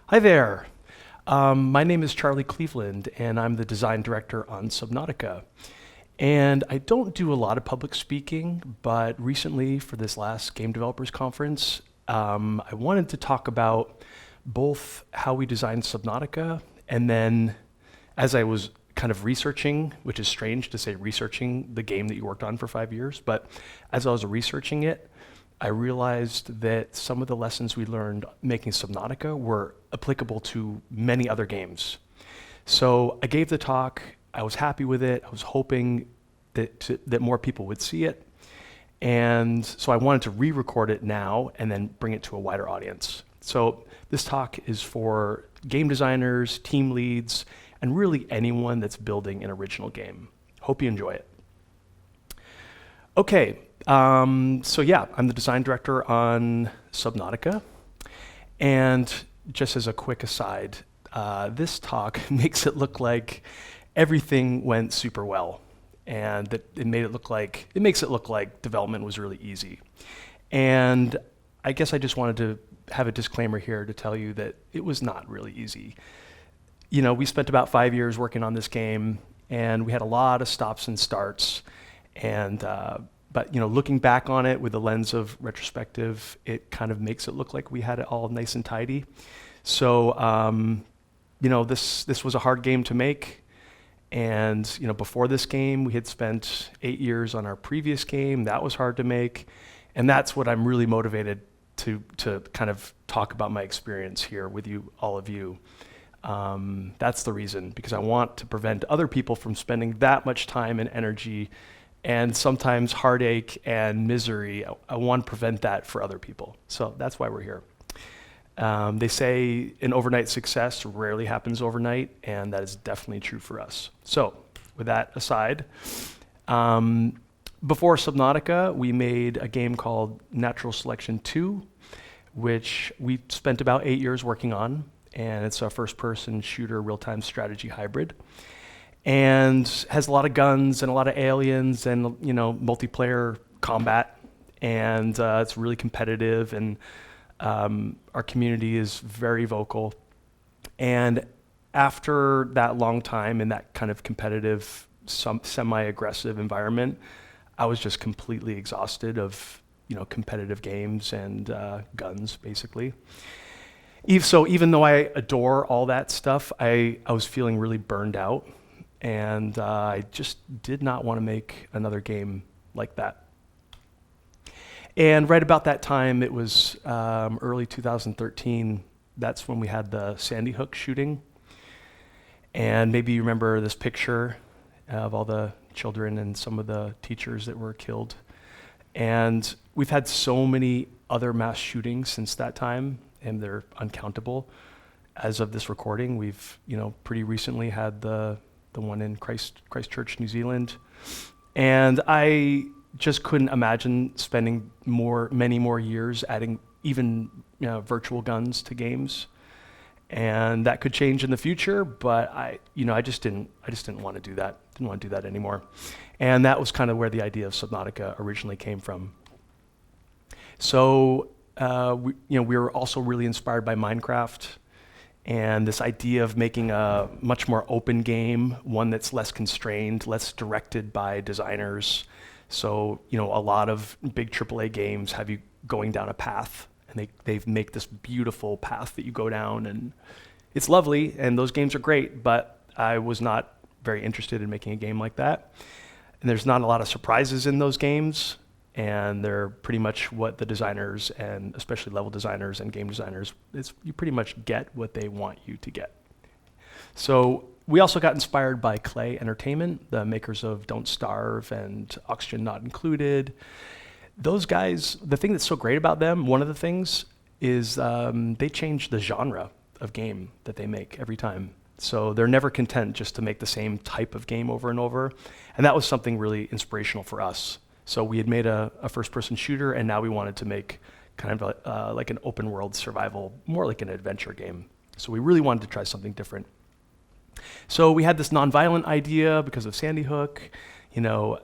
Hi there. My name is Charlie Cleveland, and I'm the design director on Subnautica. And I don't do a lot of public speaking, but recently for this last Game Developers Conference, I wanted to talk about both how we designed Subnautica, and then as I was kind of researching, which is strange to say researching the game that you worked on for 5 years, but as I was researching it, I realized that some of the lessons we learned making Subnautica were applicable to many other games. So I gave the talk, I was happy with it, I was hoping that more people would see it, and so I wanted to re-record it now and then bring it to a wider audience. So this talk is for game designers, team leads, and really anyone that's building an original game. Hope you enjoy it. Okay, so yeah, I'm the design director on Subnautica. And just as a quick aside, this talk makes it look like everything went super well, and that it makes it look like development was really easy. And I guess I just wanted to have a disclaimer here to tell you that it was not really easy. You know, we spent about 5 years working on this game, and we had a lot of stops and starts. And but you know, looking back on it with the lens of retrospective, it kind of makes it look like we had it all nice and tidy. So you know, this was a hard game to make. And you know, before this game, we had spent 8 years on our previous game. That was hard to make, and that's what I'm really motivated to kind of talk about my experience here with you, all of you. That's the reason, because I want to prevent other people from spending that much time and energy and sometimes heartache and misery. I want to prevent that for other people. So that's why we're here. They say an overnight success rarely happens overnight, and that is definitely true for us. So with that aside, before Subnautica, we made a game called Natural Selection 2, which we spent about 8 years working on, and it's a first-person shooter real-time strategy hybrid, and has a lot of guns and a lot of aliens and, you know, multiplayer combat, and it's really competitive, and our community is very vocal. And after that long time in that kind of competitive, semi-aggressive environment, I was just completely exhausted of, you know, competitive games and guns, basically. So even though I adore all that stuff, I was feeling really burned out, and I just did not want to make another game like that. And right about that time, it was early 2013, that's when we had the Sandy Hook shooting. And maybe you remember this picture of all the children and some of the teachers that were killed. And we've had so many other mass shootings since that time, and they're uncountable. As of this recording, we've, you know, pretty recently had the one in Christchurch, New Zealand. And I just couldn't imagine spending many more years adding even, you know, virtual guns to games. And that could change in the future, but I just didn't want to do that. Didn't want to do that anymore. And that was kind of where the idea of Subnautica originally came from. So we were also really inspired by Minecraft and this idea of making a much more open game, one that's less constrained, less directed by designers. So, you know, a lot of big AAA games have you going down a path, and they make this beautiful path that you go down, and it's lovely, and those games are great, but I was not very interested in making a game like that. And there's not a lot of surprises in those games, and they're pretty much what the designers, and especially level designers and game designers, you pretty much get what they want you to get. So we also got inspired by Klei Entertainment, the makers of Don't Starve and Oxygen Not Included. Those guys, the thing that's so great about them, one of the things is they change the genre of game that they make every time. So they're never content just to make the same type of game over and over. And that was something really inspirational for us. So we had made a first-person shooter, and now we wanted to make kind of like an open world survival, more like an adventure game. So we really wanted to try something different. So we had this nonviolent idea because of Sandy Hook, you know,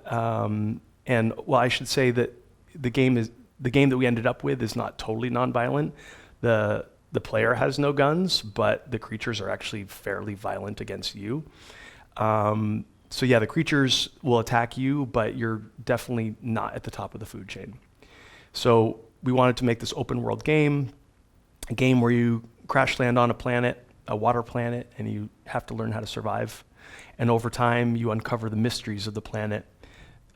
and well, I should say that the game that we ended up with is not totally nonviolent. The the player has no guns, but the creatures are actually fairly violent against you. So yeah, the creatures will attack you, but you're definitely not at the top of the food chain. So we wanted to make this open world game, a game where you crash land on a planet, a water planet, and you have to learn how to survive. And over time, you uncover the mysteries of the planet,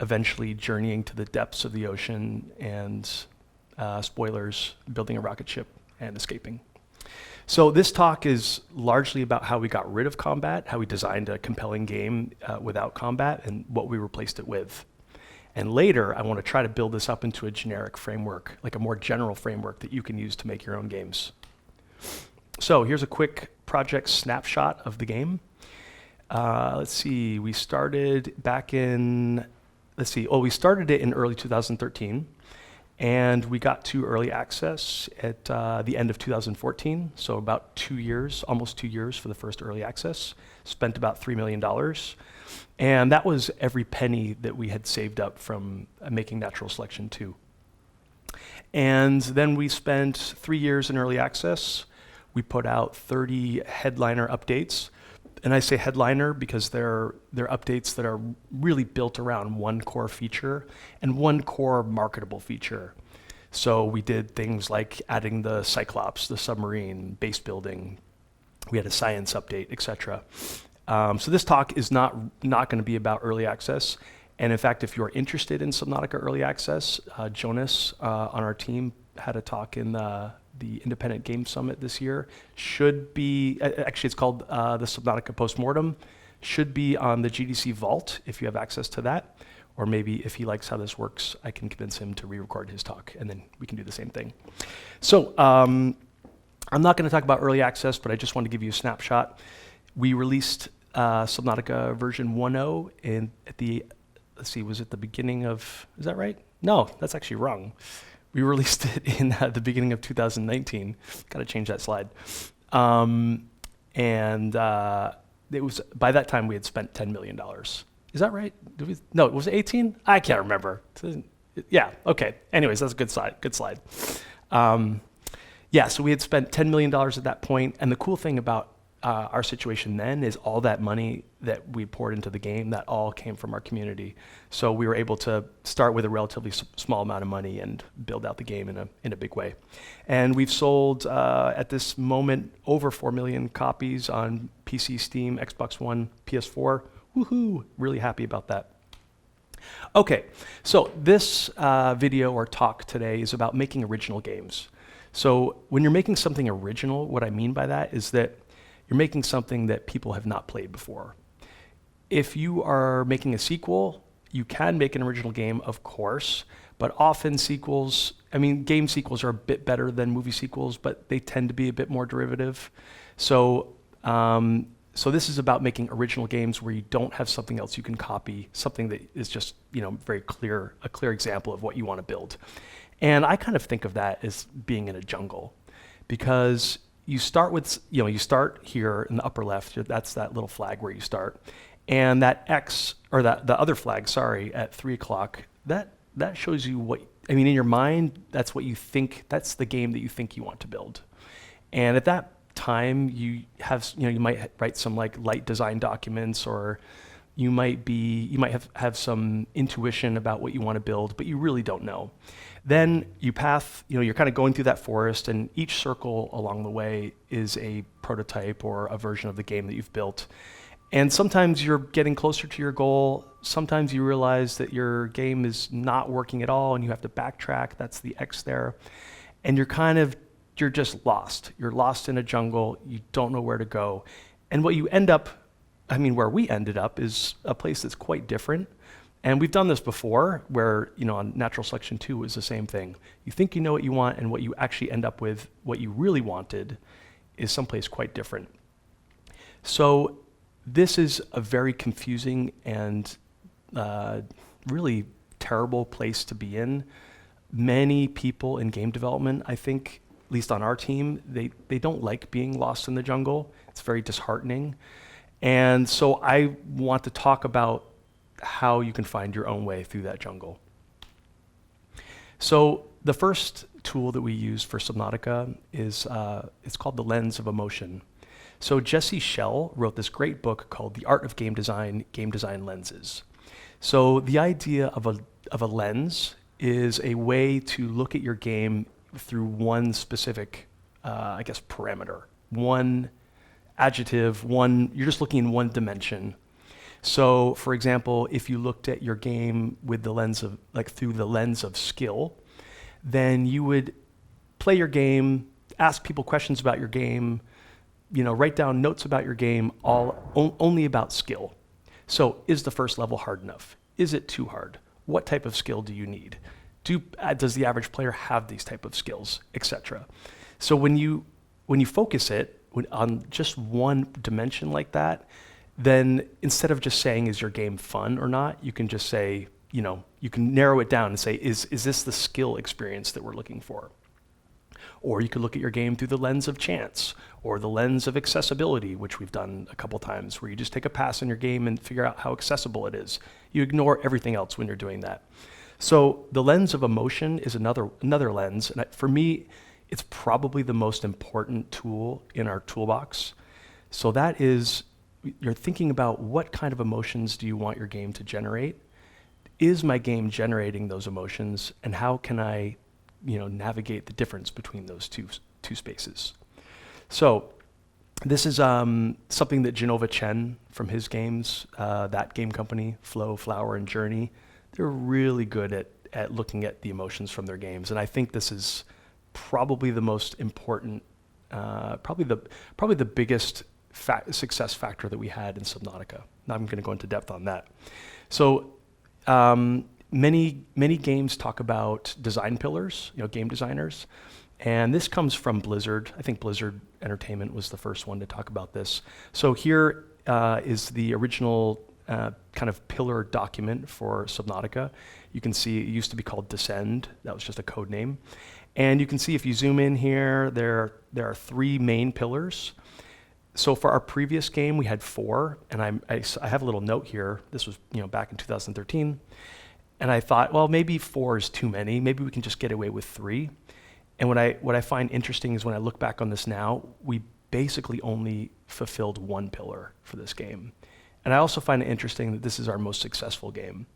eventually journeying to the depths of the ocean and, spoilers, building a rocket ship and escaping. So this talk is largely about how we got rid of combat, how we designed a compelling game without combat, and what we replaced it with. And later, I want to try to build this up into a generic framework, like a more general framework that you can use to make your own games. So here's a quick project snapshot of the game. Let's see, we started back in, we started it in early 2013. And we got to early access at the end of 2014, so about 2 years, almost 2 years for the first early access. Spent about $3 million. And that was every penny that we had saved up from making Natural Selection 2. And then we spent 3 years in early access. We put out 30 headliner updates. And I say headliner because they're updates that are really built around one core feature and one core marketable feature. So we did things like adding the Cyclops, the submarine, base building. We had a science update, etc. So this talk is not going to be about early access. And in fact, if you're interested in Subnautica early access, Jonas on our team had a talk in the Independent Game Summit this year. Should be, actually it's called the Subnautica Postmortem, should be on the GDC Vault if you have access to that. Or maybe if he likes how this works, I can convince him to re-record his talk and then we can do the same thing. So I'm not gonna talk about early access, but I just want to give you a snapshot. We released Subnautica version 1.0 at the, was it the beginning of, is that right? No, that's actually wrong. We released it in the beginning of 2019. Got to change that slide. It was, by that time we had spent $10 million. Is that right? No, was it 18? I can't remember. Yeah, okay. Anyways, that's a good slide. Yeah, so we had spent $10 million at that point. And the cool thing about our situation then is all that money that we poured into the game, that all came from our community. So we were able to start with a relatively small amount of money and build out the game in a big way. And we've sold, at this moment, over 4 million copies on PC, Steam, Xbox One, PS4. Woohoo! Really happy about that. Okay, so this video or talk today is about making original games. So when you're making something original, what I mean by that is that you're making something that people have not played before. If you are making a sequel, you can make an original game, of course, but often sequels, game sequels are a bit better than movie sequels, but they tend to be a bit more derivative. So this is about making original games where you don't have something else you can copy, something that is just, very clear, a clear example of what you want to build. And I kind of think of that as being in a jungle, because you start with, you start here in the upper left, that's that little flag where you start. And that X, or the other flag, sorry, at 3 o'clock, that shows you what, in your mind, that's what you think, that's the game that you think you want to build. And at that time, you have, you might write some like light design documents, or you might have some intuition about what you want to build, but you really don't know. Then you you're kind of going through that forest, and each circle along the way is a prototype or a version of the game that you've built. And sometimes you're getting closer to your goal. Sometimes you realize that your game is not working at all and you have to backtrack. That's the X there. And you're just lost. You're lost in a jungle. You don't know where to go. And what you end up, where we ended up is a place that's quite different. And we've done this before where, on Natural Selection 2 is the same thing. You think you know what you want, and what you actually end up with, what you really wanted, is someplace quite different. So this is a very confusing and really terrible place to be in. Many people in game development, I think, at least on our team, they don't like being lost in the jungle. It's very disheartening. And so I want to talk about how you can find your own way through that jungle. So the first tool that we use for Subnautica is it's called the lens of emotion. So Jesse Schell wrote this great book called The Art of Game Design Lenses. So the idea of a lens is a way to look at your game through one specific, I guess, parameter, one adjective, you're just looking in one dimension. So, for example, if you looked at your game with the lens of, through the lens of skill, then you would play your game, ask people questions about your game, write down notes about your game, only about skill. So, is the first level hard enough? Is it too hard? What type of skill do you need? Does the average player have these type of skills, etc.? So when you focus it on just one dimension like that, then instead of just saying, is your game fun or not, you can just say, you can narrow it down and say, is this the skill experience that we're looking for? Or you could look at your game through the lens of chance or the lens of accessibility, which we've done a couple times, where you just take a pass in your game and figure out how accessible it is. You ignore everything else when you're doing that. So the lens of emotion is another lens. And for me, it's probably the most important tool in our toolbox. So that is, you're thinking about what kind of emotions do you want your game to generate? Is my game generating those emotions? And how can I navigate the difference between those two spaces? So this is something that Genova Chen from his games, that game company, Flow, Flower, and Journey, they're really good at looking at the emotions from their games. And I think this is probably the most important, probably the biggest success factor that we had in Subnautica. Now I'm going to go into depth on that. So many games talk about design pillars, game designers. And this comes from Blizzard. I think Blizzard Entertainment was the first one to talk about this. So here is the original kind of pillar document for Subnautica. You can see it used to be called Descend. That was just a code name. And you can see if you zoom in here, there are 3 main pillars. So for our previous game, we had 4. And I have a little note here. This was back in 2013. And I thought, well, maybe 4 is too many. Maybe we can just get away with 3. And what I find interesting is when I look back on this now, we basically only fulfilled 1 pillar for this game. And I also find it interesting that this is our most successful game.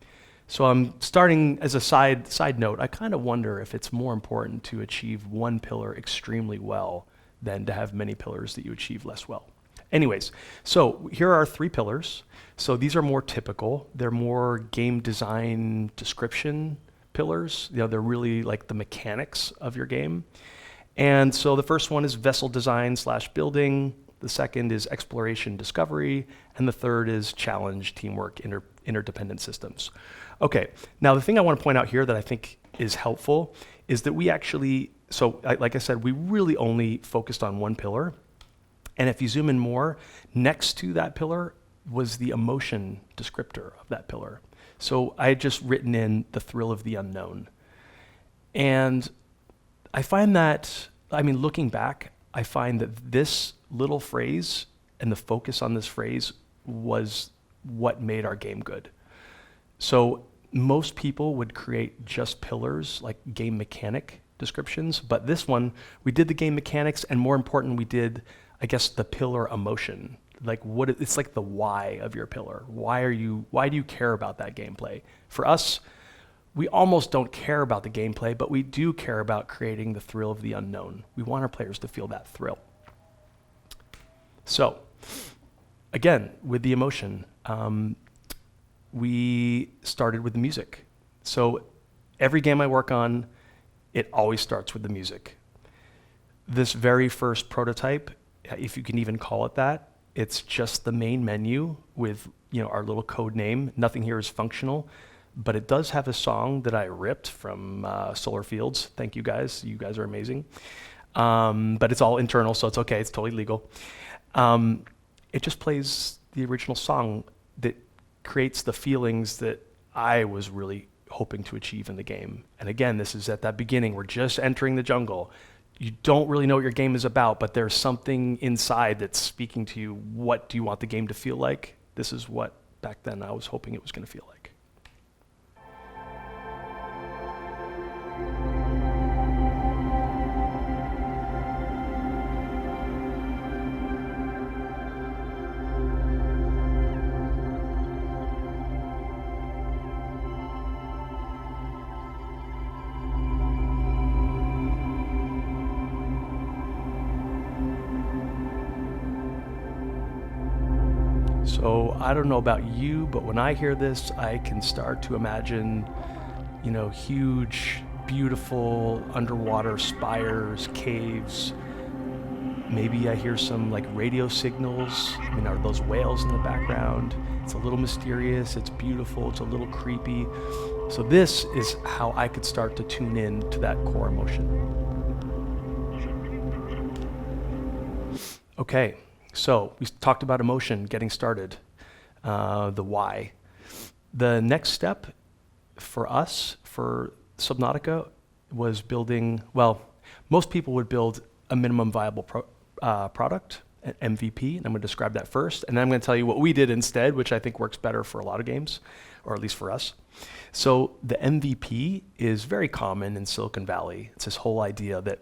So I'm starting as a side note, I kind of wonder if it's more important to achieve 1 pillar extremely well than to have many pillars that you achieve less well. Anyways, so here are 3 pillars. So these are more typical. They're more game design description pillars. They're really like the mechanics of your game. And so the first one is vessel design / building. The second is exploration discovery. And the third is challenge, teamwork, interdependent systems. Okay, now the thing I want to point out here that I think is helpful is that we actually, like I said, we really only focused on 1 pillar. And if you zoom in more, next to that pillar was the emotion descriptor of that pillar. So I had just written in the thrill of the unknown. And I find that, looking back, I find that this little phrase and the focus on this phrase was what made our game good. So most people would create just pillars, like game mechanic descriptions, but this one, we did the game mechanics, and more important, we did, I guess, the pillar emotion. It's like the why of your pillar. Why do you care about that gameplay? For us, we almost don't care about the gameplay, but we do care about creating the thrill of the unknown. We want our players to feel that thrill. So, again, with the emotion, we started with the music. So every game I work on, it always starts with the music. This very first prototype, if you can even call it that, it's just the main menu with our little code name. Nothing here is functional, but it does have a song that I ripped from Solar Fields. Thank you guys. You guys are amazing. But it's all internal, so it's okay. It's totally legal. It just plays the original song that creates the feelings that I was really hoping to achieve in the game. And again, this is at that beginning. We're just entering the jungle. You don't really know what your game is about, but there's something inside that's speaking to you. What do you want the game to feel like? This is what, back then, I was hoping it was going to feel like. So I don't know about you, but when I hear this, I can start to imagine, huge, beautiful underwater spires, caves. Maybe I hear some like radio signals. Are those whales in the background? It's a little mysterious, it's beautiful, it's a little creepy. So this is how I could start to tune in to that core emotion. Okay, so we talked about emotion, getting started, the why. The next step for us, for Subnautica, was building, most people would build a minimum viable product, an MVP, and I'm going to describe that first, and then I'm going to tell you what we did instead, which I think works better for a lot of games, or at least for us. So the MVP is very common in Silicon Valley. It's this whole idea that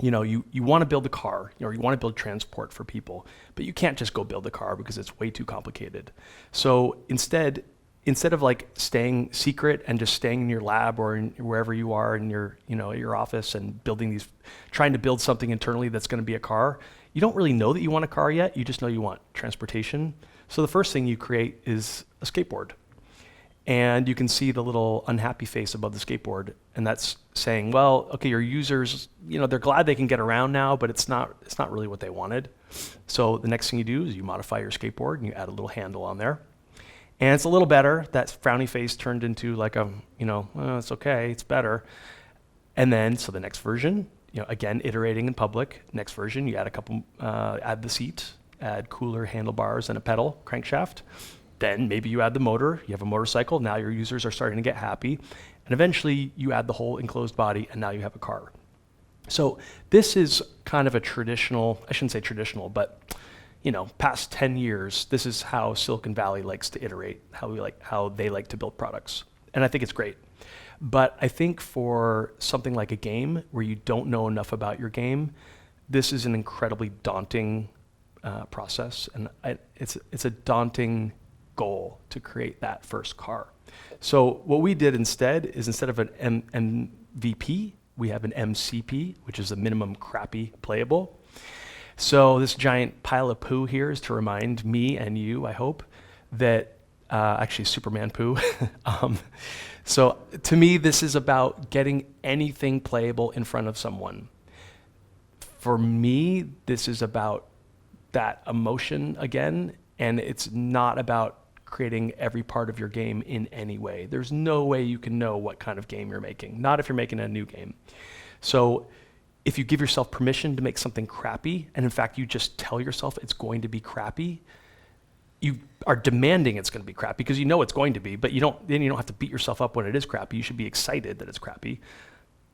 you want to build a car, or you want to build transport for people, but you can't just go build a car because it's way too complicated. So instead of like staying secret and just staying in your lab or wherever you are in your office and trying to build something internally that's going to be a car, you don't really know that you want a car yet. You just know you want transportation. So the first thing you create is a skateboard. And you can see the little unhappy face above the skateboard, and that's saying, well, okay, your users, they're glad they can get around now, but it's not really what they wanted. So the next thing you do is you modify your skateboard and you add a little handle on there. And it's a little better. That frowny face turned into like it's okay, it's better. And then, so the next version, again, iterating in public. Next version, you add add the seat, add cooler handlebars and a pedal crankshaft. Then maybe you add the motor, you have a motorcycle, now your users are starting to get happy. And eventually you add the whole enclosed body and now you have a car. So this is kind of a traditional, I shouldn't say traditional, but past 10 years, this is how Silicon Valley likes to iterate, how they like to build products. And I think it's great. But I think for something like a game where you don't know enough about your game, this is an incredibly daunting process. And it's a daunting goal to create that first car. So what we did instead of an MVP, we have an MCP, which is a minimum crappy playable. So this giant pile of poo here is to remind me and you, I hope, that actually Superman poo. So to me, this is about getting anything playable in front of someone. For me, this is about that emotion again, and it's not about creating every part of your game in any way. There's no way you can know what kind of game you're making, not if you're making a new game. So if you give yourself permission to make something crappy, and in fact you just tell yourself it's going to be crappy, you are demanding it's going to be crappy because you know it's going to be, but you don't have to beat yourself up when it is crappy. You should be excited that it's crappy.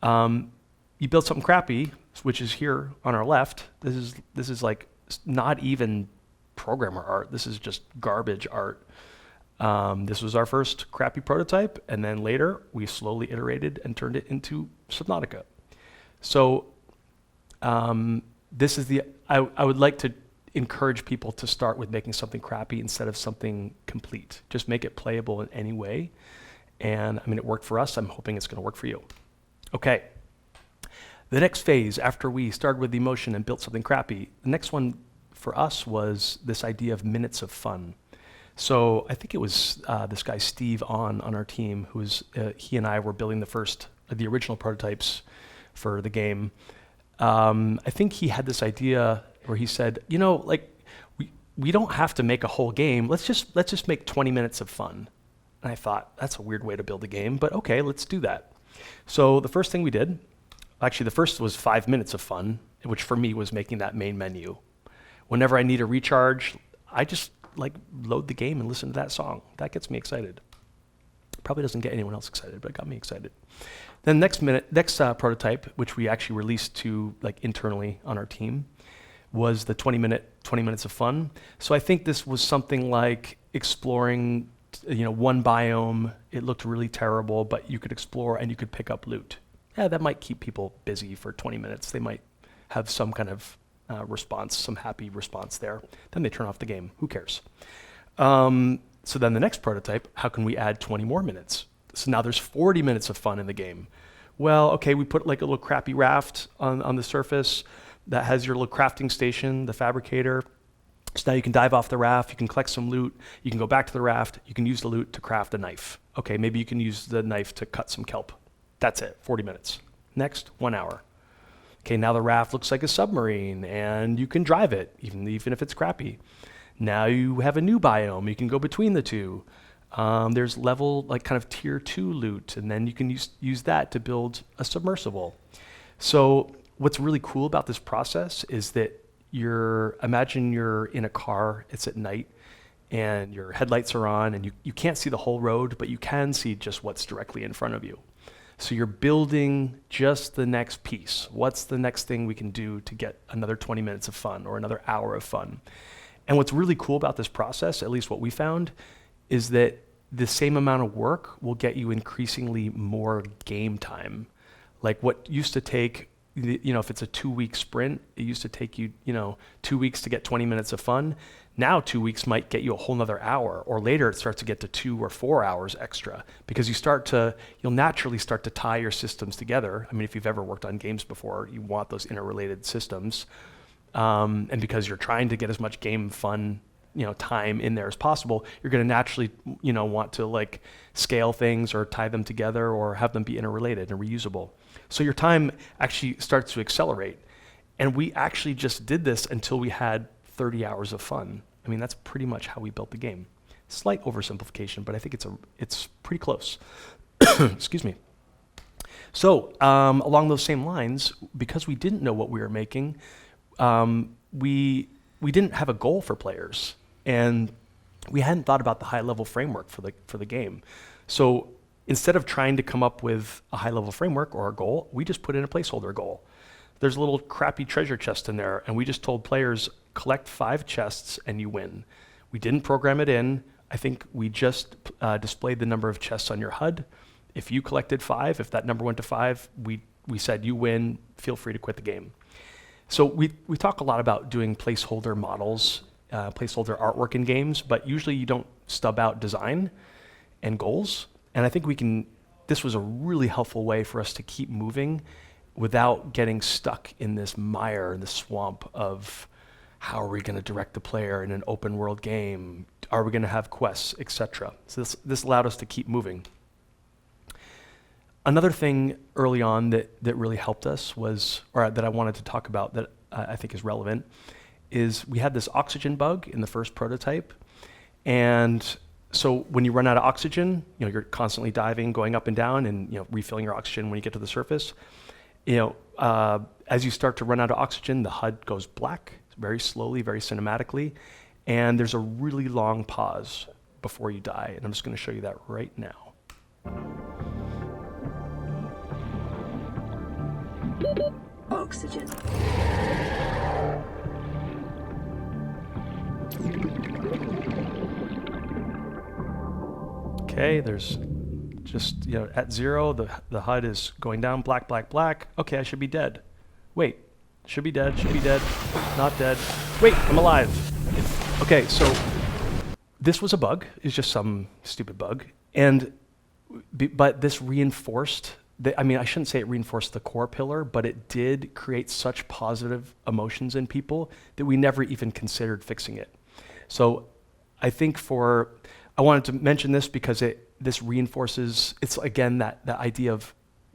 You build something crappy, which is here on our left. This is like not even programmer art. This is just garbage art. This was our first crappy prototype, and then later we slowly iterated and turned it into Subnautica. So this is I would like to encourage people to start with making something crappy instead of something complete. Just make it playable in any way. And it worked for us. I'm hoping it's going to work for you. Okay. The next phase, after we started with the emotion and built something crappy, the next one for us was this idea of minutes of fun. So I think it was this guy Steve on our team, he and I were building the original prototypes for the game. I think he had this idea where he said, we don't have to make a whole game. Let's just make 20 minutes of fun. And I thought, that's a weird way to build a game, but okay, let's do that. So the first thing we did, actually the first was 5 minutes of fun, which for me was making that main menu. Whenever I need a recharge, I just load the game and listen to that song. That gets me excited. Probably doesn't get anyone else excited, but it got me excited. Then next prototype, which we actually released to internally on our team, was the 20 minutes of fun. So I think this was something like exploring, one biome. It looked really terrible, but you could explore and you could pick up loot. Yeah, that might keep people busy for 20 minutes. They might have some kind of response, some happy response there. Then they turn off the game. Who cares? So then the next prototype, how can we add 20 more minutes? So now there's 40 minutes of fun in the game. Well, okay, we put a little crappy raft on the surface that has your little crafting station, the fabricator. So now you can dive off the raft, you can collect some loot, you can go back to the raft, you can use the loot to craft a knife. Okay, maybe you can use the knife to cut some kelp. That's it, 40 minutes. Next, 1 hour. Okay, now the raft looks like a submarine and you can drive it, even if it's crappy. Now you have a new biome, you can go between the two. There's level, like kind of tier 2 loot, and then you can use that to build a submersible. So what's really cool about this process is that imagine you're in a car, it's at night, and your headlights are on, and you can't see the whole road, but you can see just what's directly in front of you. So you're building just the next piece. What's the next thing we can do to get another 20 minutes of fun or another hour of fun? And what's really cool about this process, at least what we found, is that the same amount of work will get you increasingly more game time. Like what used to take, if it's a 2-week sprint, it used to take you, 2 weeks to get 20 minutes of fun. Now 2 weeks might get you a whole nother hour, or later it starts to get to 2 or 4 hours extra, because you'll naturally start to tie your systems together. I mean, if you've ever worked on games before, you want those interrelated systems. And because you're trying to get as much game fun, time in there as possible, you're going to naturally, want to like scale things or tie them together or have them be interrelated and reusable. So your time actually starts to accelerate. And we actually just did this until we had 30 hours of fun. I mean, that's pretty much how we built the game. Slight oversimplification, but I think it's pretty close. Excuse me. So along those same lines, because we didn't know what we were making, we didn't have a goal for players, and we hadn't thought about the high-level framework for the game. So instead of trying to come up with a high-level framework or a goal, we just put in a placeholder goal. There's a little crappy treasure chest in there, and we just told players, collect 5 chests and you win. We didn't program it in. I think we just displayed the number of chests on your HUD. If you collected 5, if that number went to 5, we said you win, feel free to quit the game. So we talk a lot about doing placeholder models, placeholder artwork in games, but usually you don't stub out design and goals. And I think this was a really helpful way for us to keep moving without getting stuck in this mire, in this swamp of how are we going to direct the player in an open world game? Are we going to have quests, etc.? So this allowed us to keep moving. Another thing early on that really helped us was, or that I wanted to talk about that I think is relevant, is we had this oxygen bug in the first prototype. And so when you run out of oxygen, you're constantly diving, going up and down, and refilling your oxygen when you get to the surface. As you start to run out of oxygen, the HUD goes black, very slowly, very cinematically, and there's a really long pause before you die. And I'm just going to show you that right now. Oxygen. Okay, there's just, at 0, the HUD is going down, black, black, black. Okay, I should be dead. Wait, should be dead, not dead. Wait, I'm alive. Okay, so this was a bug. It's just some stupid bug. But this reinforced, I shouldn't say it reinforced the core pillar, but it did create such positive emotions in people that we never even considered fixing it. So I think I wanted to mention this because this reinforces, it's again that idea of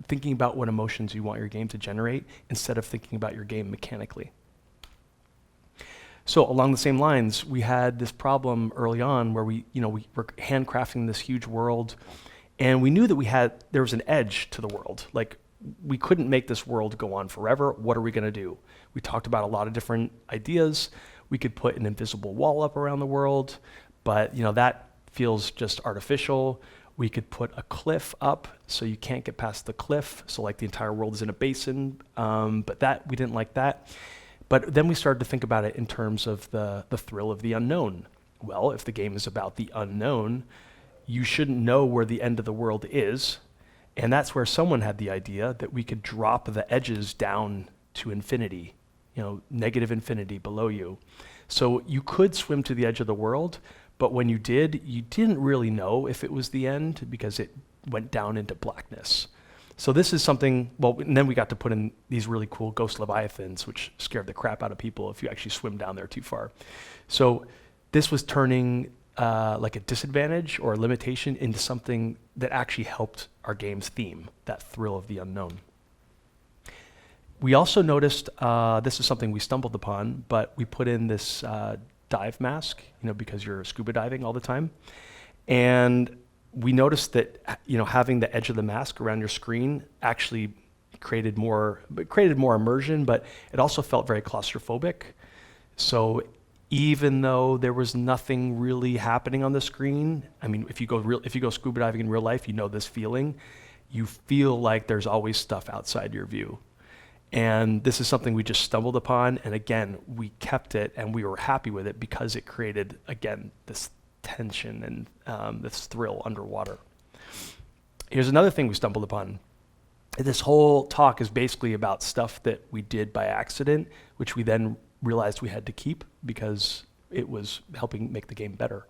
thinking about what emotions you want your game to generate instead of thinking about your game mechanically. So along the same lines, we had this problem early on where we were handcrafting this huge world, and we knew that there was an edge to the world. Like, we couldn't make this world go on forever. What are we going to do? We talked about a lot of different ideas. We could put an invisible wall up around the world, but that feels just artificial. We could put a cliff up so you can't get past the cliff, so like the entire world is in a basin, but we didn't like that. But then we started to think about it in terms of the thrill of the unknown. Well, if the game is about the unknown, you shouldn't know where the end of the world is, and that's where someone had the idea that we could drop the edges down to infinity, negative infinity below you. So you could swim to the edge of the world, but when you did, you didn't really know if it was the end because it went down into blackness. So this is something, well, and then we got to put in these really cool ghost leviathans, which scared the crap out of people if you actually swim down there too far. So this was turning like a disadvantage or a limitation into something that actually helped our game's theme, that thrill of the unknown. We also noticed, this is something we stumbled upon, but we put in this dive mask, because you're scuba diving all the time. And we noticed that, having the edge of the mask around your screen actually created more immersion, but it also felt very claustrophobic. So even though there was nothing really happening on the screen, I mean, if you go scuba diving in real life, this feeling. You feel like there's always stuff outside your view. And this is something we just stumbled upon, and again, we kept it and we were happy with it because it created, again, this tension and this thrill underwater. Here's another thing we stumbled upon. This whole talk is basically about stuff that we did by accident, which we then realized we had to keep because it was helping make the game better.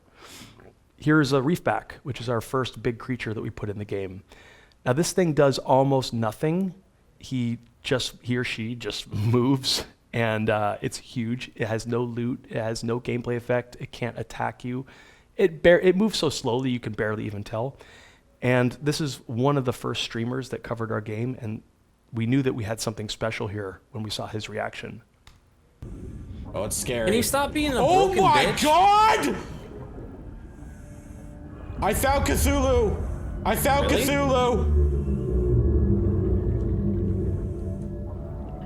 Here's a reefback, which is our first big creature that we put in the game. Now this thing does almost nothing. He or she just moves, and it's huge. It has no loot. It has no gameplay effect. It can't attack you. It moves so slowly you can barely even tell. And this is one of the first streamers that covered our game, and we knew that we had something special here when we saw his reaction. Oh, it's scary. Can you stop being a broken bitch? Oh my god! I found Cthulhu! I found Really? Cthulhu!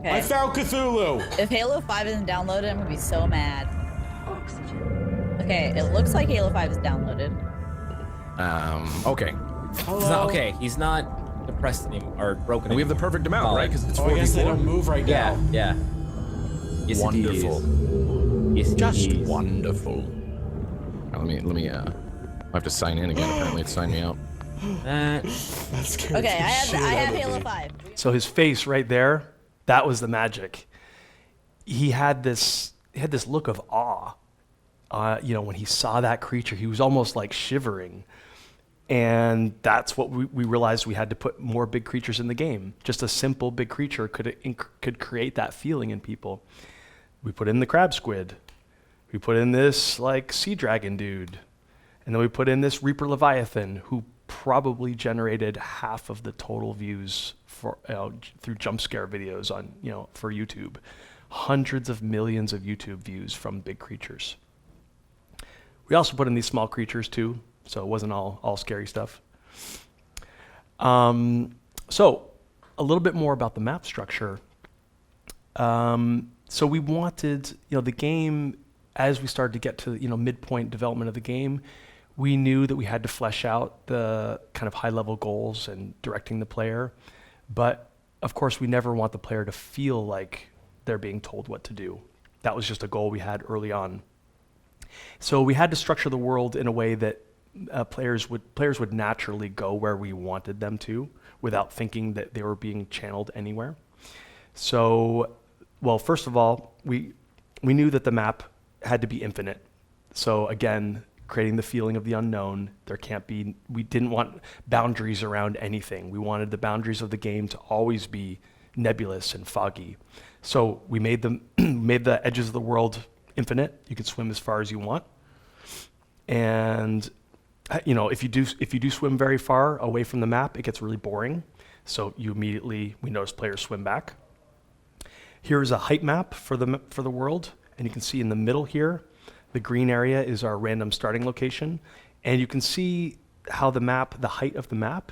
Okay. I found Cthulhu! If Halo 5 isn't downloaded, I'm gonna be so mad. Oxygen. Okay, it looks like Halo 5 is downloaded. Okay. He's not depressed anymore, or broken And we have the anymore. perfect amount, right? Because it's Oh, I guess they 4v4. don't move right Yeah, now. yeah. Yes, Wonderful. Yes, Just indeed. wonderful. Now, let me, I have to sign in again, apparently. It's sign me out. That scared Okay, the I shit out have of Halo me. 5. So his face right there, that was the magic. He had this look of awe. When he saw that creature, he was almost like shivering. And that's what we realized we had to put more big creatures in the game. Just a simple big creature could create that feeling in people. We put in the crab squid. We put in this like sea dragon dude. And then we put in this Reaper Leviathan, who probably generated half of the total views for through jump scare videos on for YouTube. Hundreds of millions of YouTube views from big creatures. We also put in these small creatures too, so it wasn't all scary stuff. So a little bit more about the map structure. So we wanted, the game, as we started to get to midpoint development of the game, we knew that we had to flesh out the kind of high-level goals and directing the player. But of course, we never want the player to feel like they're being told what to do. That was just a goal we had early on. So we had to structure the world in a way that players would naturally go where we wanted them to without thinking that they were being channeled anywhere. So, well, first of all, we knew that the map had to be infinite. So again, creating the feeling of the unknown. We didn't want boundaries around anything. We wanted the boundaries of the game to always be nebulous and foggy. So we made the edges of the world infinite. You can swim as far as you want. And if you do swim very far away from the map, it gets really boring. So we notice players swim back. Here's a height map for the world, and you can see in the middle here, the green area is our random starting location, and you can see how the height of the map,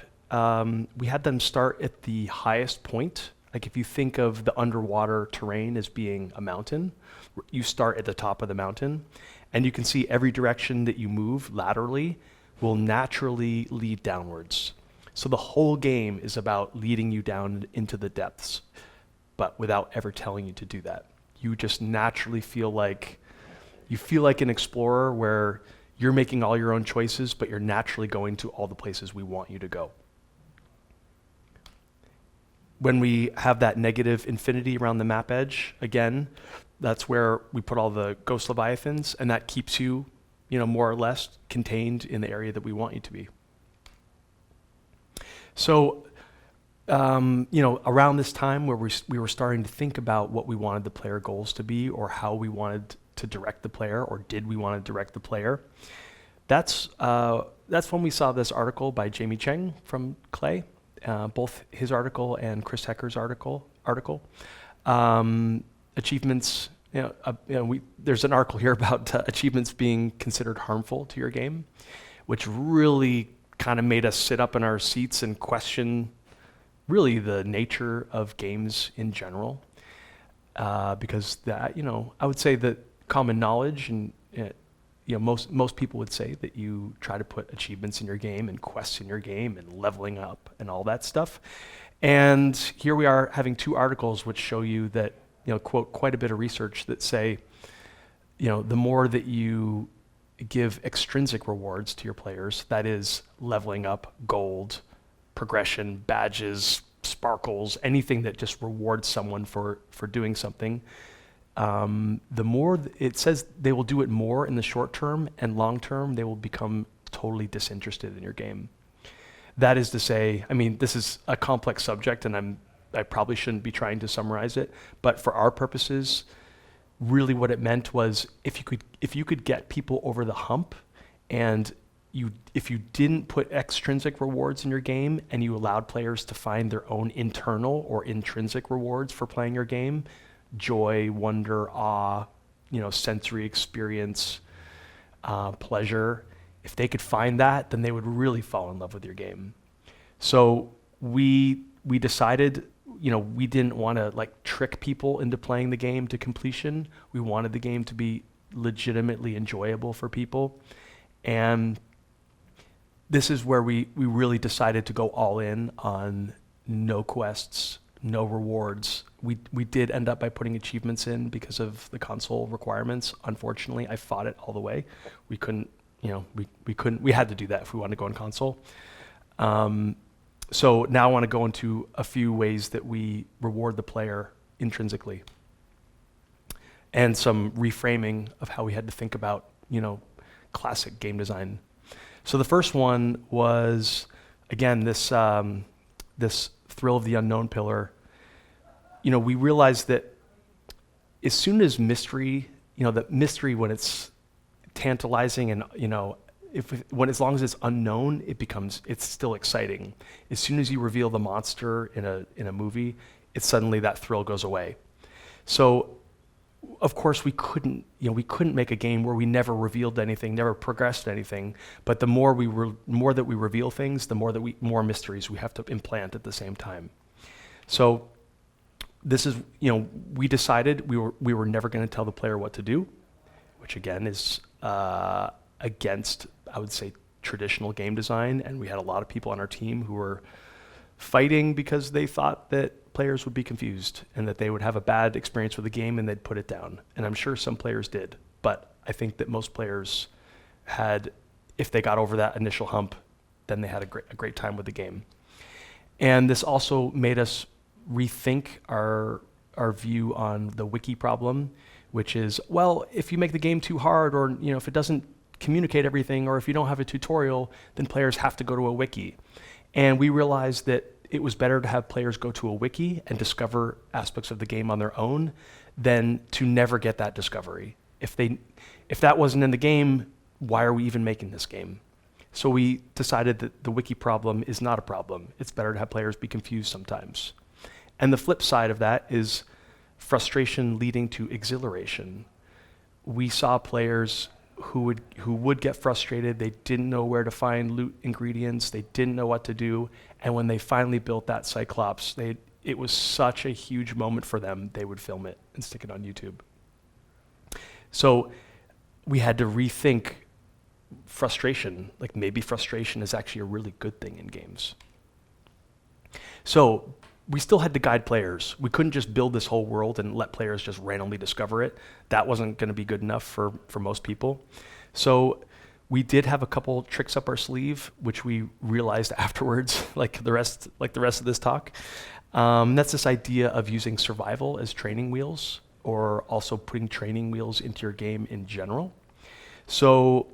we had them start at the highest point. Like if you think of the underwater terrain as being a mountain, you start at the top of the mountain, and you can see every direction that you move laterally will naturally lead downwards. So the whole game is about leading you down into the depths, but without ever telling you to do that. You just naturally feel like an explorer where you're making all your own choices, but you're naturally going to all the places we want you to go. When we have that negative infinity around the map edge, again, that's where we put all the ghost leviathans, and that keeps you, more or less contained in the area that we want you to be. So around this time where we were starting to think about what we wanted the player goals to be, or how we wanted to direct the player, or did we want to direct the player. That's when we saw this article by Jamie Cheng from Clay, both his article and Chris Hecker's article. Achievements. There's an article here about achievements being considered harmful to your game, which really kind of made us sit up in our seats and question really the nature of games in general, because that, I would say that common knowledge and most people would say that you try to put achievements in your game and quests in your game and leveling up and all that stuff. And here we are having two articles which show you that, quote, quite a bit of research that say, the more that you give extrinsic rewards to your players, that is leveling up, gold, progression, badges, sparkles, anything that just rewards someone for doing something, the more it says they will do it more in the short term, and long term they will become totally disinterested in your game. That is to say, this is a complex subject, and I probably shouldn't be trying to summarize it, but for our purposes, really what it meant was if you could get people over the hump, and if you didn't put extrinsic rewards in your game and you allowed players to find their own internal or intrinsic rewards for playing your game, joy, wonder, awe, sensory experience, pleasure, if they could find that, then they would really fall in love with your game. So we decided, we didn't want to trick people into playing the game to completion. We wanted the game to be legitimately enjoyable for people. And this is where we really decided to go all in on no quests, no rewards. We did end up by putting achievements in because of the console requirements. Unfortunately, I fought it all the way. We couldn't, we had to do that if we wanted to go on console. So now I want to go into a few ways that we reward the player intrinsically, and some reframing of how we had to think about, classic game design. So the first one was, again, this thrill of the unknown pillar. We realized that as soon as mystery, that mystery, when it's tantalizing and, as long as it's unknown, it's still exciting. As soon as you reveal the monster in a movie, suddenly that thrill goes away. So of course we couldn't make a game where we never revealed anything, never progressed anything. But the more that we reveal things, the more mysteries we have to implant at the same time. So this is, we decided we were never going to tell the player what to do, which again is against, I would say, traditional game design. And we had a lot of people on our team who were fighting because they thought that players would be confused and that they would have a bad experience with the game and they'd put it down. And I'm sure some players did, but I think that most players had, if they got over that initial hump, then they had a great time with the game. And this also made us rethink our view on the wiki problem, which is, well, if you make the game too hard, or if it doesn't communicate everything, or if you don't have a tutorial, then players have to go to a wiki. And we realized that it was better to have players go to a wiki and discover aspects of the game on their own than to never get that discovery. If that wasn't in the game, why are we even making this game? So we decided that the wiki problem is not a problem. It's better to have players be confused sometimes. And the flip side of that is frustration leading to exhilaration. We saw players who would get frustrated. They didn't know where to find loot ingredients. They didn't know what to do. And when they finally built that Cyclops, it was such a huge moment for them, they would film it and stick it on YouTube. So we had to rethink frustration. Maybe frustration is actually a really good thing in games. So we still had to guide players. We couldn't just build this whole world and let players just randomly discover it. That wasn't going to be good enough for most people. So we did have a couple tricks up our sleeve, which we realized afterwards, like the rest of this talk. That's this idea of using survival as training wheels, or also putting training wheels into your game in general. So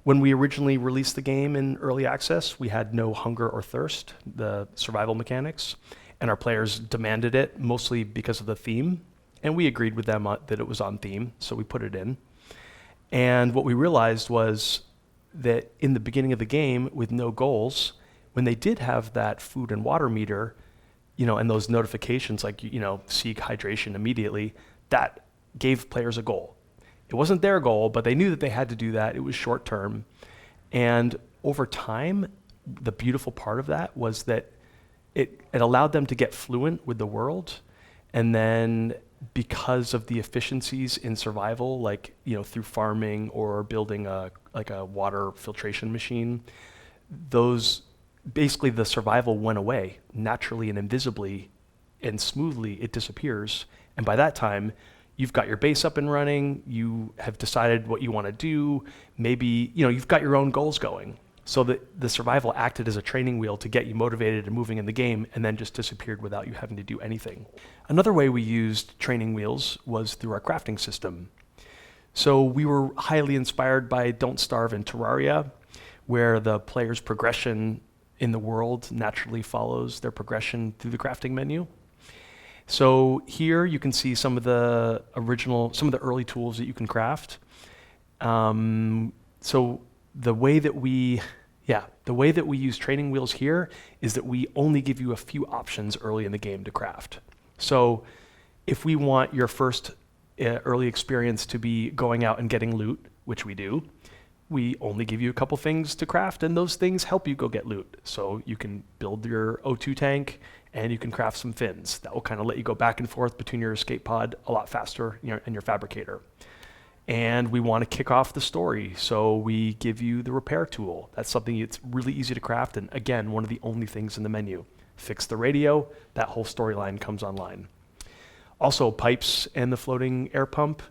when we originally released the game in early access, we had no hunger or thirst, the survival mechanics. and our players demanded it, mostly because of the theme. And we agreed with them that it was on theme, so we put it in. And what we realized was that in the beginning of the game, with no goals, when they did have that food and water meter, and those notifications like, seek hydration immediately, that gave players a goal. It wasn't their goal, but they knew that they had to do that. It was short term. And over time, the beautiful part of that was that it allowed them to get fluent with the world. And then because of the efficiencies in survival, like, through farming or building a water filtration machine, basically the survival went away naturally and invisibly, and smoothly it disappears. And by that time, you've got your base up and running, you have decided what you want to do, maybe, you've got your own goals going. So the survival acted as a training wheel to get you motivated and moving in the game, and then just disappeared without you having to do anything. Another way we used training wheels was through our crafting system. So we were highly inspired by Don't Starve and Terraria, where the player's progression in the world naturally follows their progression through the crafting menu. So here you can see some of the early tools that you can craft. So the way that we use training wheels here is that we only give you a few options early in the game to craft. So if we want your first early experience to be going out and getting loot, which we do, we only give you a couple things to craft, and those things help you go get loot. So you can build your O2 tank, and you can craft some fins. That will kind of let you go back and forth between your escape pod a lot faster, and your fabricator. And we want to kick off the story, so we give you the repair tool. That's something that's really easy to craft, and again, one of the only things in the menu. Fix the radio, that whole storyline comes online. Also, pipes and the floating air pump.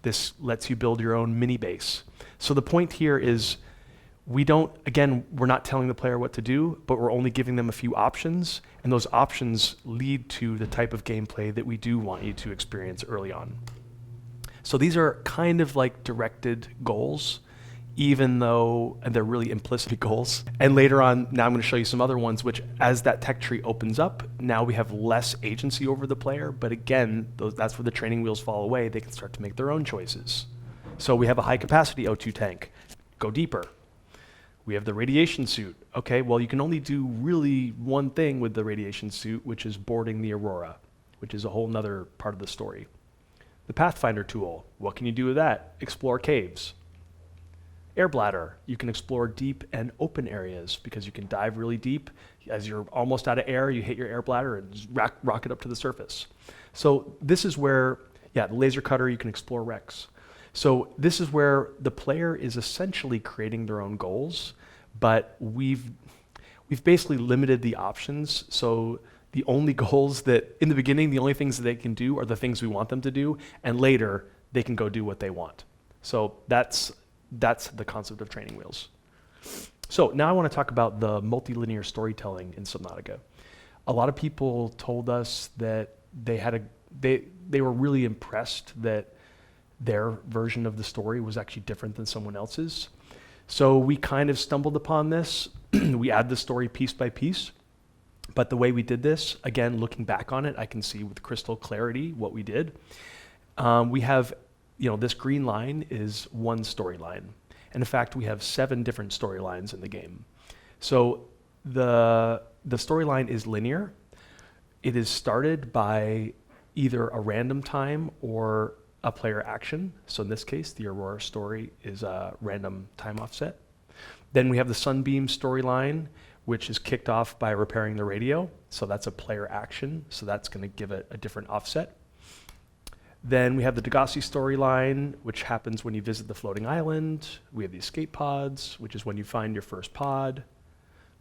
This lets you build your own mini base. So the point here is we're not telling the player what to do, but we're only giving them a few options, and those options lead to the type of gameplay that we do want you to experience early on. So these are kind of like directed goals, even though they're really implicit goals. And later on, now I'm going to show you some other ones, which as that tech tree opens up, now we have less agency over the player. But again, that's where the training wheels fall away. They can start to make their own choices. So we have a high capacity O2 tank. Go deeper. We have the radiation suit. Okay, well, you can only do really one thing with the radiation suit, which is boarding the Aurora, which is a whole nother part of the story. The Pathfinder tool. What can you do with that? Explore caves. Air bladder, you can explore deep and open areas because you can dive really deep. As you're almost out of air, you hit your air bladder and just rocket up to the surface. So this is where, the laser cutter, you can explore wrecks. So this is where the player is essentially creating their own goals, but we've basically limited the options. So the only goals that, in the beginning, the only things that they can do are the things we want them to do, and later they can go do what they want. So that's the concept of training wheels. So now I want to talk about the multilinear storytelling in Subnautica. A lot of people told us that they were really impressed that their version of the story was actually different than someone else's. So we kind of stumbled upon this. We add the story piece by piece. But the way we did this, again, looking back on it, I can see with crystal clarity what we did. We have, this green line is one storyline. And in fact, we have 7 different storylines in the game. So the storyline is linear. It is started by either a random time or a player action. So in this case, the Aurora story is a random time offset. Then we have the Sunbeam storyline, which is kicked off by repairing the radio. So that's a player action. So that's going to give it a different offset. Then we have the Degassi storyline, which happens when you visit the floating island. We have the escape pods, which is when you find your first pod.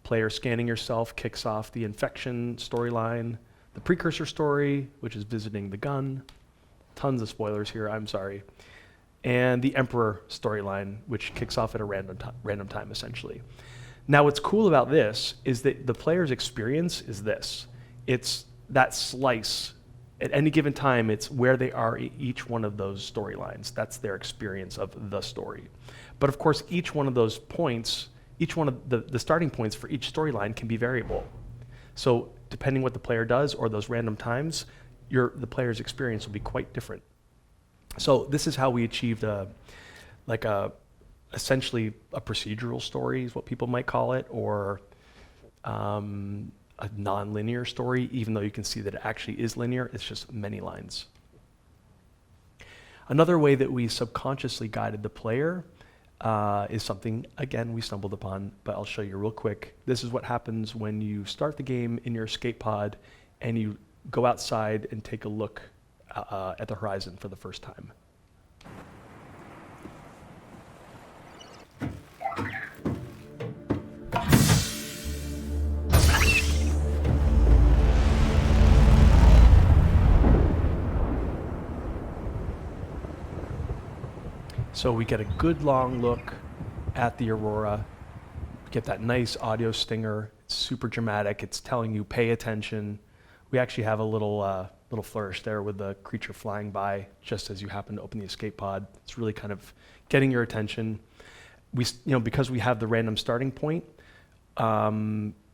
Player scanning yourself kicks off the infection storyline. The precursor story, which is visiting the gun. Tons of spoilers here, I'm sorry. And the Emperor storyline, which kicks off at a random time, essentially. Now, what's cool about this is that the player's experience is this. It's that slice. At any given time, it's where they are in each one of those storylines. That's their experience of the story. But of course, each one of those points, each one of the starting points for each storyline can be variable. So depending what the player does or those random times, the player's experience will be quite different. So this is how we achieved essentially a procedural story is what people might call it, or a non-linear story, even though you can see that it actually is linear. It's just many lines. Another way that we subconsciously guided the player is something, again, we stumbled upon, but I'll show you real quick. This is what happens when you start the game in your escape pod and you go outside and take a look at the horizon for the first time. So we get a good long look at the aurora, get that nice audio stinger. It's super dramatic. It's telling you pay attention. We actually have a little flourish there with the creature flying by just as you happen to open the escape pod. It's really kind of getting your attention. Because we have the random starting point,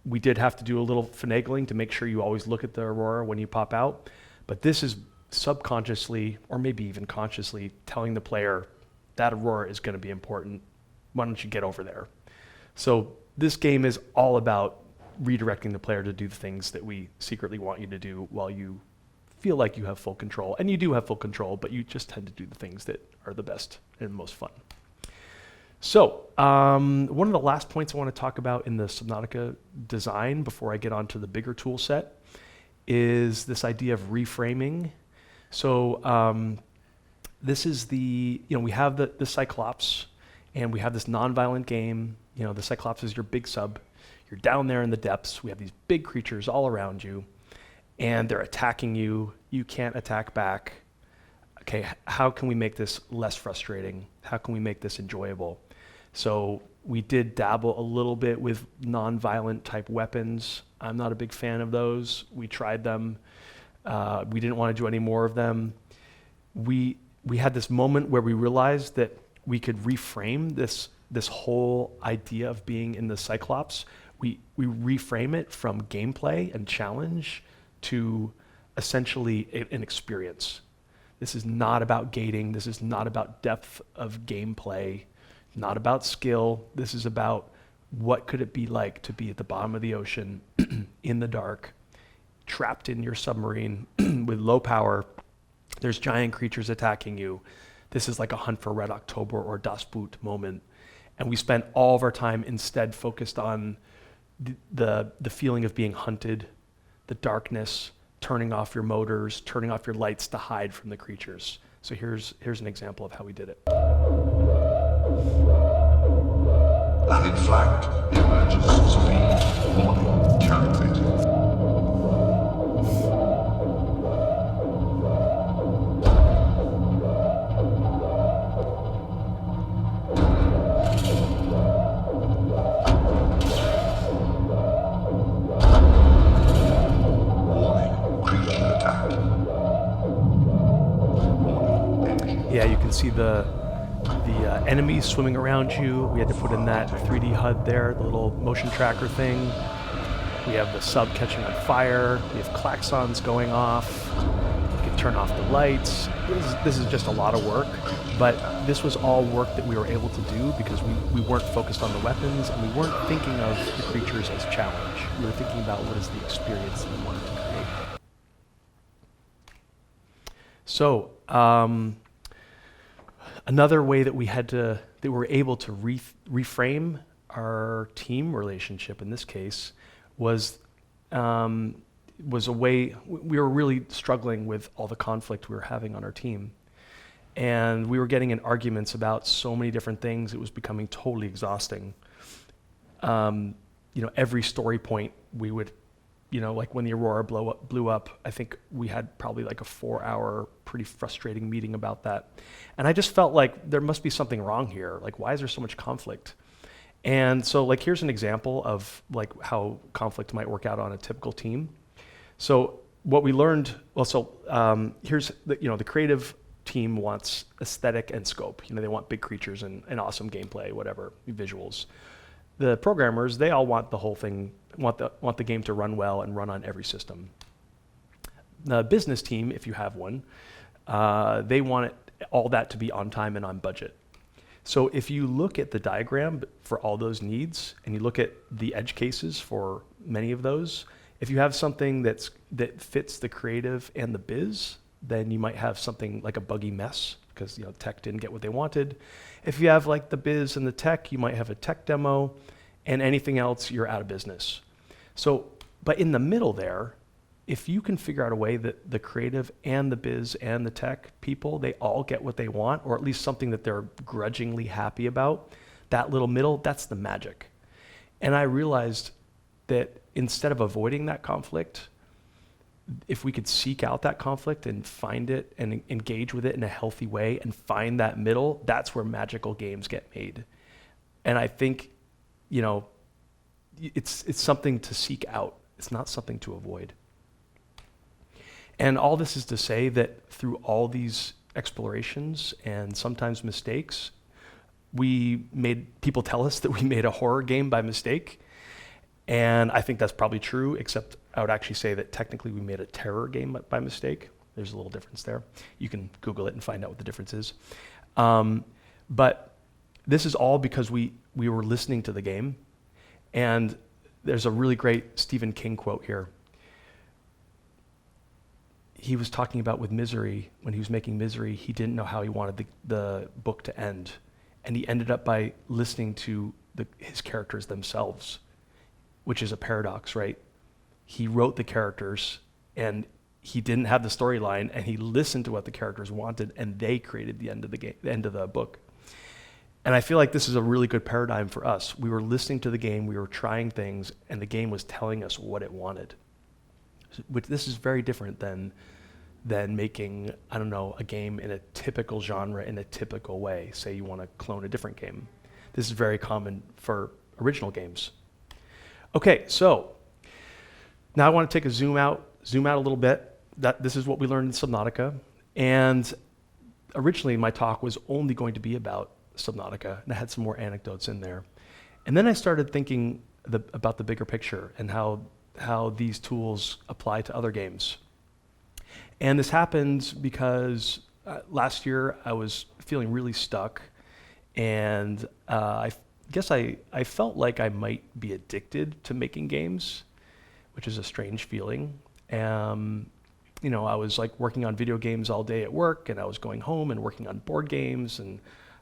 we did have to do a little finagling to make sure you always look at the aurora when you pop out. But this is subconsciously, or maybe even consciously, telling the player that aurora is going to be important. Why don't you get over there? So this game is all about redirecting the player to do the things that we secretly want you to do while you feel like you have full control. And you do have full control, but you just tend to do the things that are the best and most fun. So one of the last points I want to talk about in the Subnautica design before I get onto the bigger tool set is this idea of reframing. So this is we have the Cyclops, and we have this non-violent game. The Cyclops is your big sub. You're down there in the depths. We have these big creatures all around you, and they're attacking you. You can't attack back. Okay, how can we make this less frustrating? How can we make this enjoyable? So we did dabble a little bit with non-violent type weapons. I'm not a big fan of those. We tried them. We didn't want to do any more of them. We had this moment where we realized that we could reframe this whole idea of being in the Cyclops. We reframe it from gameplay and challenge to essentially an experience. This is not about gating. This is not about depth of gameplay, not about skill. This is about what could it be like to be at the bottom of the ocean in the dark, trapped in your submarine with low power. There's giant creatures attacking you. This is like a Hunt for Red October or Das Boot moment. And we spent all of our time instead focused on the feeling of being hunted, the darkness, turning off your motors, turning off your lights to hide from the creatures. So here's an example of how we did it. And in flight, emerges speed, warning, counterfeit. Yeah, you can see the enemies swimming around you. We had to put in that 3D HUD there, the little motion tracker thing. We have the sub catching on fire. We have klaxons going off. We can turn off the lights. This is just a lot of work, but this was all work that we were able to do because we weren't focused on the weapons and we weren't thinking of the creatures as challenge. We were thinking about what is the experience that we wanted to create. So, another way that we were able to reframe our team relationship in this case was a way we were really struggling with all the conflict we were having on our team, and we were getting in arguments about so many different things. It was becoming totally exhausting. Every story point we would, like when the Aurora blew up, I think we had probably like a 4-hour pretty frustrating meeting about that. And I just felt like there must be something wrong here. Like, why is there so much conflict? And so like, here's an example of like how conflict might work out on a typical team. So what we learned, here's the creative team wants aesthetic and scope. They want big creatures and awesome gameplay, whatever, visuals. the programmers, they all want the whole thing, want the game to run well and run on every system. The business team, if you have one, they want all that to be on time and on budget. So if you look at the diagram for all those needs, and you look at the edge cases for many of those, if you have something that fits the creative and the biz, then you might have something like a buggy mess, because tech didn't get what they wanted. If you have like the biz and the tech, you might have a tech demo, and anything else, you're out of business. So, but in the middle there, if you can figure out a way that the creative and the biz and the tech people, they all get what they want, or at least something that they're grudgingly happy about, that little middle, that's the magic. And I realized that instead of avoiding that conflict, if we could seek out that conflict and find it and engage with it in a healthy way and find that middle, that's where magical games get made. And I think, it's something to seek out. It's not something to avoid. And all this is to say that through all these explorations and sometimes mistakes, people tell us that we made a horror game by mistake. And I think that's probably true, except I would actually say that technically we made a terror game by mistake. There's a little difference there. You can Google it and find out what the difference is. But this is all because we were listening to the game. And there's a really great Stephen King quote here. He was talking about with Misery, when he was making Misery, he didn't know how he wanted the book to end. And he ended up by listening to his characters themselves, which is a paradox, right? He wrote the characters and he didn't have the storyline, and he listened to what the characters wanted, and they created the end of the game, the end of the book. And I feel like this is a really good paradigm for us. We were listening to the game, we were trying things, and the game was telling us what it wanted. Which this is very different than making, a game in a typical genre in a typical way. Say you want to clone a different game. This is very common for original games. Okay, so now I want to take a zoom out a little bit. This is what we learned in Subnautica. And originally my talk was only going to be about Subnautica, and I had some more anecdotes in there. And then I started thinking about the bigger picture and how these tools apply to other games. And this happened because last year I was feeling really stuck, and I guess I felt like I might be addicted to making games, which is a strange feeling. I was like working on video games all day at work, and I was going home and working on board games, and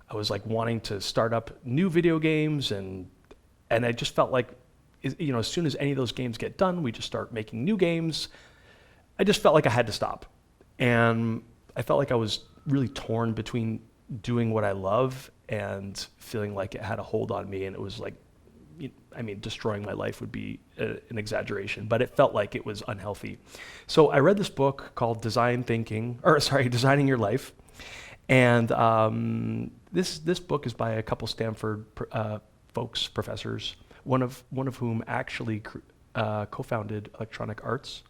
I was like wanting to start up new video games, and I just felt like, as soon as any of those games get done, we just start making new games. I just felt like I had to stop. And I felt like I was really torn between doing what I love and feeling like it had a hold on me. And it was like, destroying my life would be an exaggeration, but it felt like it was unhealthy. So I read this book called Designing Your Life. And this book is by a couple Stanford professors, one of whom actually co-founded Electronic Arts.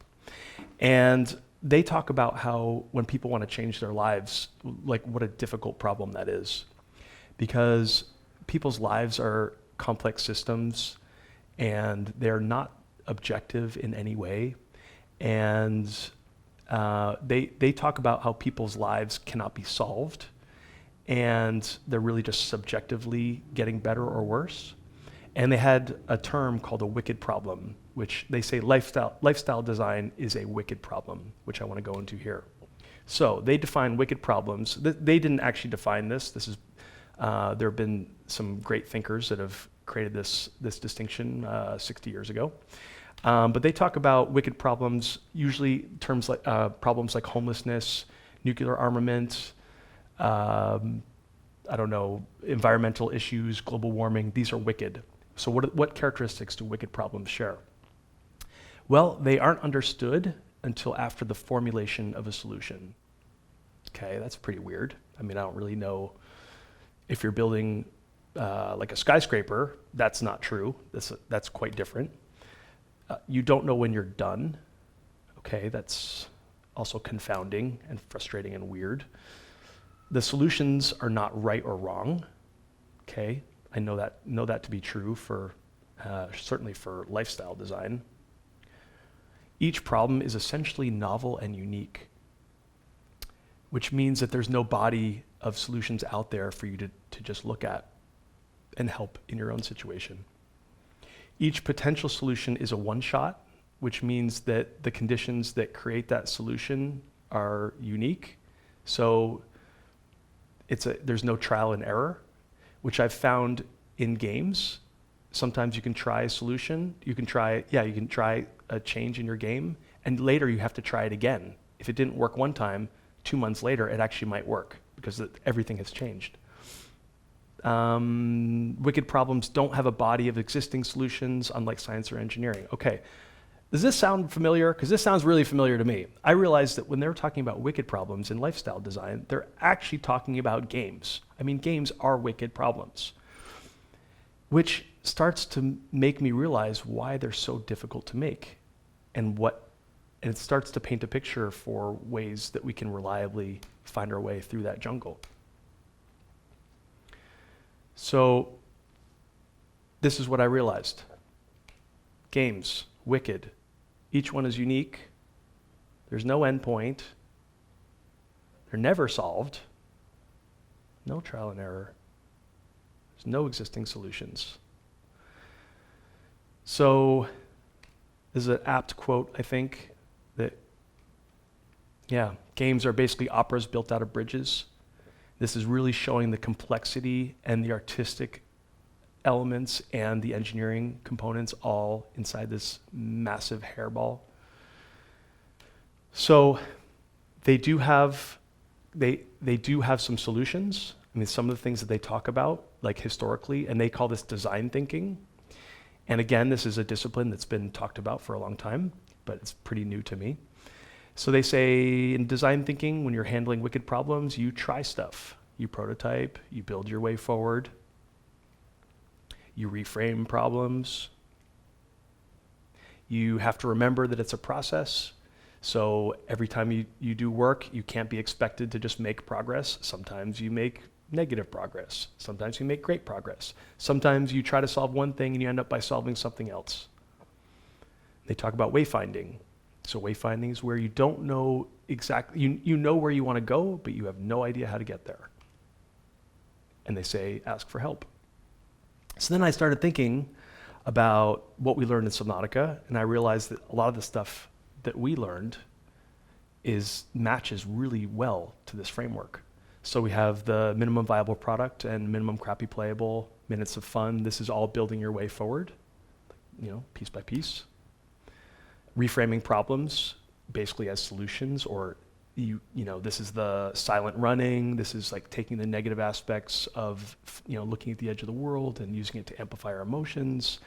And they talk about how when people want to change their lives, like what a difficult problem that is. Because people's lives are complex systems, and they're not objective in any way. And they talk about how people's lives cannot be solved, and they're really just subjectively getting better or worse. And they had a term called a wicked problem, which they say lifestyle design is a wicked problem, which I want to go into here. So they define wicked problems. They didn't actually define this. This is there have been some great thinkers that have created this distinction 60 years ago. But they talk about wicked problems, usually terms like problems like homelessness, nuclear armament, environmental issues, global warming. These are wicked. So what characteristics do wicked problems share? Well, they aren't understood until after the formulation of a solution. Okay, that's pretty weird. I don't really know if you're building like a skyscraper. That's not true. That's quite different. You don't know when you're done. Okay, that's also confounding and frustrating and weird. The solutions are not right or wrong. Okay, I know that to be true for certainly for lifestyle design. Each problem is essentially novel and unique, which means that there's no body of solutions out there for you to just look at and help in your own situation. Each potential solution is a one-shot, which means that the conditions that create that solution are unique. So there's no trial and error, which I've found in games. Sometimes you can try a solution, you can try a change in your game, and later you have to try it again. If it didn't work one time, 2 months later, it actually might work because everything has changed. Wicked problems don't have a body of existing solutions, unlike science or engineering. Okay, does this sound familiar? Because this sounds really familiar to me. I realized that when they're talking about wicked problems in lifestyle design, they're actually talking about games. I mean, games are wicked problems, which starts to make me realize why they're so difficult to make, and it starts to paint a picture for ways that we can reliably find our way through that jungle. So this is what I realized. Games, wicked. Each one is unique. There's no endpoint. They're never solved. No trial and error. There's no existing solutions. So this is an apt quote, I think, that, games are basically operas built out of bridges. This is really showing the complexity and the artistic elements and the engineering components all inside this massive hairball. So they do have some solutions. I mean, some of the things that they talk about, like historically, and they call this design thinking. And again, this is a discipline that's been talked about for a long time, but it's pretty new to me. So they say in design thinking, when you're handling wicked problems, you try stuff. You prototype, you build your way forward, you reframe problems. You have to remember that it's a process. So every time you do work, you can't be expected to just make progress. Sometimes you make negative progress. Sometimes you make great progress. Sometimes you try to solve one thing and you end up by solving something else. They talk about wayfinding. So wayfinding is where you don't know exactly, you know where you want to go, but you have no idea how to get there. And they say, ask for help. So then I started thinking about what we learned in Subnautica, and I realized that a lot of the stuff that we learned matches really well to this framework. So we have the minimum viable product and minimum crappy playable, minutes of fun. This is all building your way forward, piece by piece. Reframing problems basically as solutions, or this is the silent running. This is like taking the negative aspects of looking at the edge of the world and using it to amplify our emotions.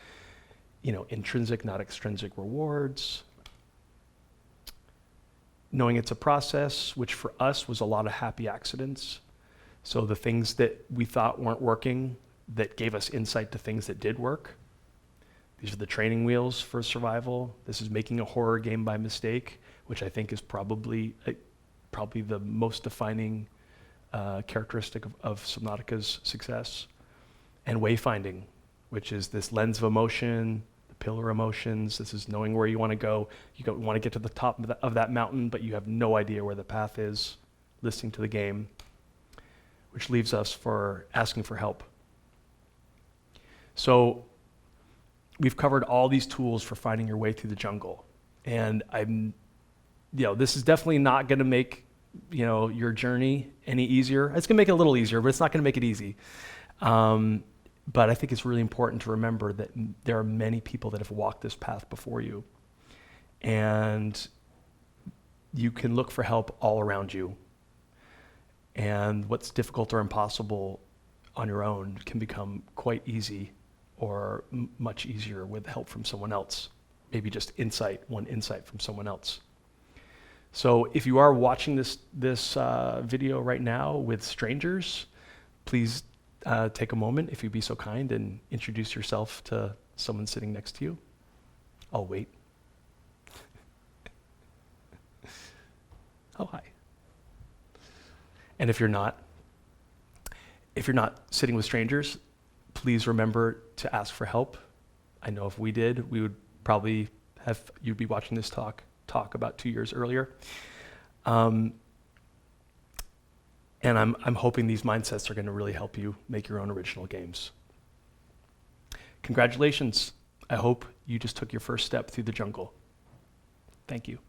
Intrinsic, not extrinsic rewards. Knowing it's a process, which for us was a lot of happy accidents. So the things that we thought weren't working that gave us insight to things that did work. These are the training wheels for survival. This is making a horror game by mistake, which I think is probably the most defining characteristic of Subnautica's success. And wayfinding, which is this lens of emotion, the pillar emotions. This is knowing where you want to go. You want to get to the top of that mountain, but you have no idea where the path is. Listening to the game, which leaves us for asking for help. So we've covered all these tools for finding your way through the jungle. And this is definitely not going to make, your journey any easier. It's going to make it a little easier, but it's not going to make it easy. But I think it's really important to remember that there are many people that have walked this path before you. And you can look for help all around you. And what's difficult or impossible on your own can become quite easy or much easier with help from someone else. Maybe just one insight from someone else. So if you are watching this video right now with strangers, please take a moment, if you'd be so kind, and introduce yourself to someone sitting next to you. I'll wait. Oh, hi. And if you're not sitting with strangers, Please remember to ask for help. I know if we did, we would probably you'd be watching this talk about 2 years earlier. And I'm hoping these mindsets are going to really help you make your own original games. Congratulations. I hope you just took your first step through the jungle. Thank you.